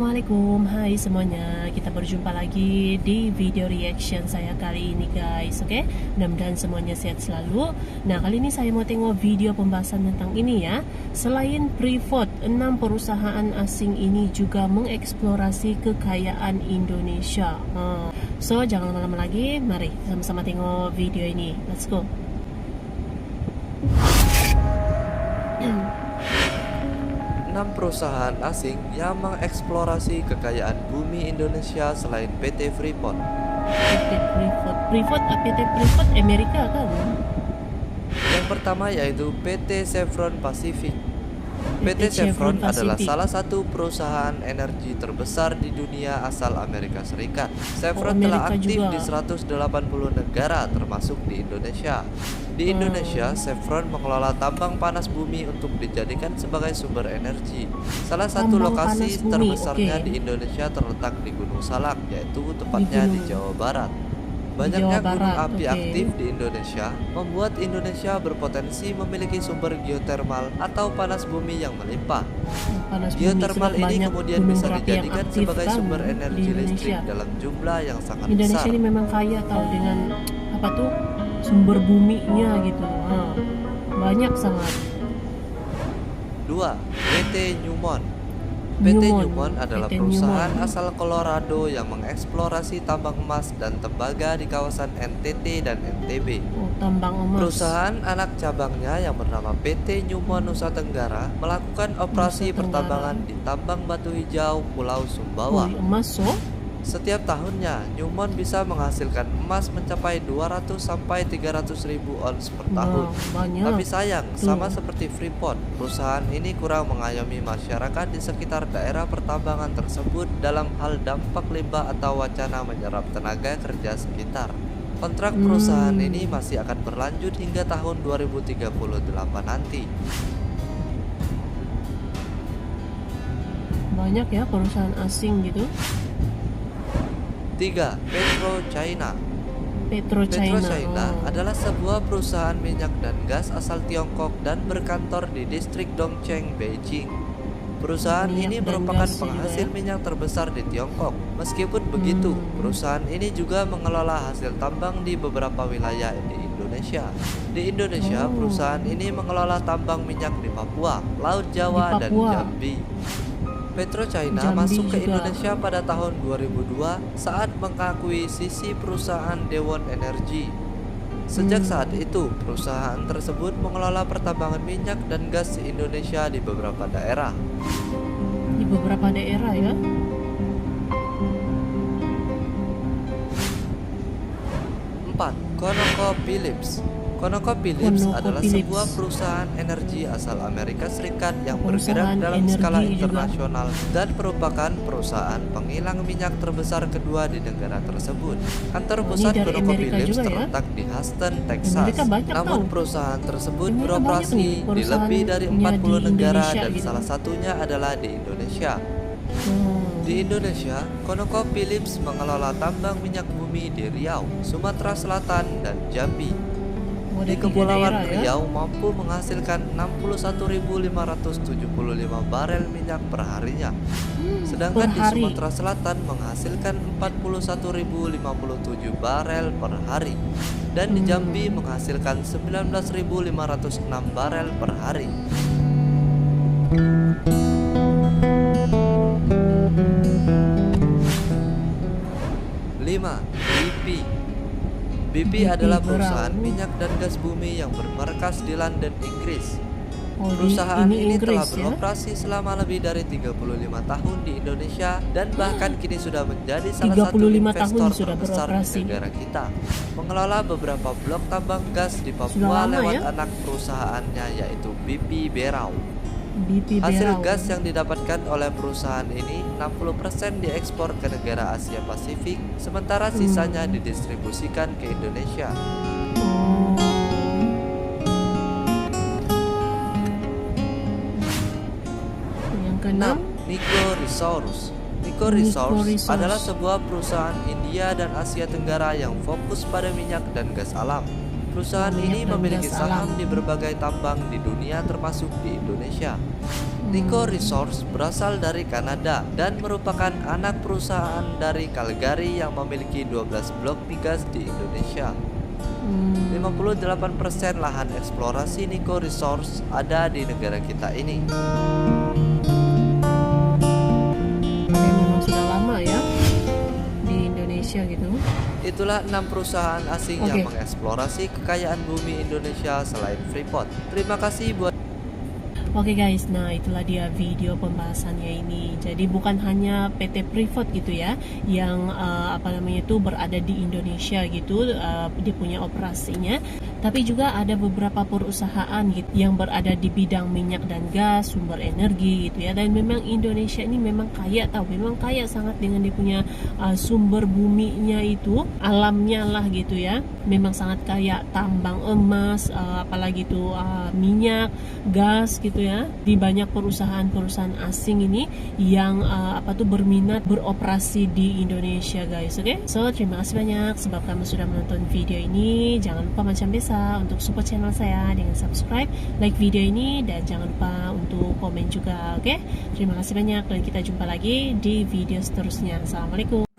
Assalamualaikum, hai semuanya. Kita berjumpa lagi di video reaction saya kali ini guys. Oke, mudah-mudahan semuanya sehat selalu. Nah, kali ini saya mau tengok video pembahasan tentang ini ya. Selain Freeport, 6 perusahaan asing ini juga mengeksplorasi kekayaan Indonesia. So, jangan lama-lama lagi, mari sama-sama tengok video ini. Let's go. 6 perusahaan asing yang mengeksplorasi kekayaan bumi Indonesia selain PT Freeport. Freeport, PT Freeport Amerika kan? Yang pertama yaitu PT Chevron Pacific. PT Chevron adalah salah satu perusahaan energi terbesar di dunia asal Amerika Serikat. Chevron telah aktif di 180 negara termasuk di Indonesia. Di Indonesia, Chevron mengelola tambang panas bumi untuk dijadikan sebagai sumber energi. Salah satu lokasi terbesarnya di Indonesia terletak di Gunung Salak, yaitu tepatnya di Jawa Barat. Banyaknya gunung api aktif di Indonesia membuat Indonesia berpotensi memiliki sumber geotermal atau panas bumi yang melimpah. Geotermal ini kemudian bisa dijadikan sebagai sumber energi listrik dalam jumlah yang sangat besar. Indonesia ini memang kaya tahu dengan sumber buminya gitu. Banyak sangat. 2. PT Newmont. PT Newmont adalah perusahaan asal Colorado yang mengeksplorasi tambang emas dan tembaga di kawasan NTT dan NTB. Tambang emas. Perusahaan anak cabangnya yang bernama PT Newmont Nusa Tenggara melakukan operasi pertambangan di tambang batu hijau Pulau Sumbawa. Emas Setiap tahunnya, Newmont bisa menghasilkan emas mencapai 200 sampai 300 ribu ons per tahun. Tapi sayang, sama seperti Freeport, perusahaan ini kurang mengayomi masyarakat di sekitar daerah pertambangan tersebut dalam hal dampak limbah atau wacana menyerap tenaga kerja sekitar. Kontrak perusahaan ini masih akan berlanjut hingga tahun 2038 nanti. Banyak ya perusahaan asing gitu. 3. PetroChina adalah sebuah perusahaan minyak dan gas asal Tiongkok dan berkantor di distrik Dongcheng, Beijing. Perusahaan ini merupakan penghasil minyak terbesar di Tiongkok. Meskipun begitu, perusahaan ini juga mengelola hasil tambang di beberapa wilayah di Indonesia. Di Indonesia, perusahaan ini mengelola tambang minyak di Papua, Laut Jawa, dan Jambi. PetroChina masuk ke Indonesia pada tahun 2002 saat mengakuisisi perusahaan Dewon Energy. Sejak saat itu, perusahaan tersebut mengelola pertambangan minyak dan gas di Indonesia di beberapa daerah. Di beberapa daerah ya. 4. ConocoPhillips. ConocoPhillips adalah sebuah perusahaan energi asal Amerika Serikat yang bergerak dalam skala internasional dan merupakan perusahaan penghilang minyak terbesar kedua di negara tersebut. Kantor pusat ConocoPhillips terletak di Houston, Texas. Namun perusahaan tersebut beroperasi di lebih dari 40 negara dan salah satunya adalah di Indonesia. Di Indonesia, ConocoPhillips mengelola tambang minyak bumi di Riau, Sumatera Selatan, dan Jambi. Di Kepulauan Riau mampu menghasilkan 61.575 barel minyak per harinya. Sedangkan di Sumatera Selatan menghasilkan 41.057 barel per hari. Dan di Jambi menghasilkan 19.506 barel per hari. 5. BP adalah perusahaan minyak dan gas bumi yang bermarkas di London, Inggris. Perusahaan ini telah beroperasi selama lebih dari 35 tahun di Indonesia dan bahkan kini sudah menjadi salah satu investor terbesar di negara kita. Mengelola beberapa blok tambang gas di Papua lewat anak perusahaannya yaitu BP Berau. Hasil gas yang didapatkan oleh perusahaan ini 60% diekspor ke negara Asia Pasifik, sementara sisanya didistribusikan ke Indonesia. Yang keenam, Nikko Resource. Nikko Resource adalah sebuah perusahaan India dan Asia Tenggara yang fokus pada minyak dan gas alam. Perusahaan minyak ini dan memiliki gas saham alam. di berbagai tambang di dunia termasuk di Indonesia. Nico Resources berasal dari Kanada dan merupakan anak perusahaan dari Calgary yang memiliki 12 blok migas di Indonesia. 58% lahan eksplorasi Nico Resources ada di negara kita ini. Memang sudah lama ya di Indonesia gitu. Itulah 6 perusahaan asing yang Oke. mengeksplorasi kekayaan bumi Indonesia selain Freeport. Terima kasih buat Oke guys, nah itulah dia video pembahasannya ini. Jadi bukan hanya PT Freeport gitu ya, yang itu berada di Indonesia gitu, dia punya operasinya. Tapi juga ada beberapa perusahaan gitu yang berada di bidang minyak dan gas, sumber energi gitu ya. Dan memang Indonesia ini memang kaya memang kaya sangat dengan dia punya sumber buminya itu, alamnya lah gitu ya. Memang sangat kaya, tambang emas, apalagi itu minyak, gas gitu ya. Di banyak perusahaan-perusahaan asing ini yang berminat beroperasi di Indonesia guys. Oke? So, terima kasih banyak sebab kamu sudah menonton video ini. Jangan lupa macam biasa untuk support channel saya dengan subscribe, like video ini, dan jangan lupa untuk komen juga. Oke? Terima kasih banyak dan kita jumpa lagi di video seterusnya. Assalamualaikum.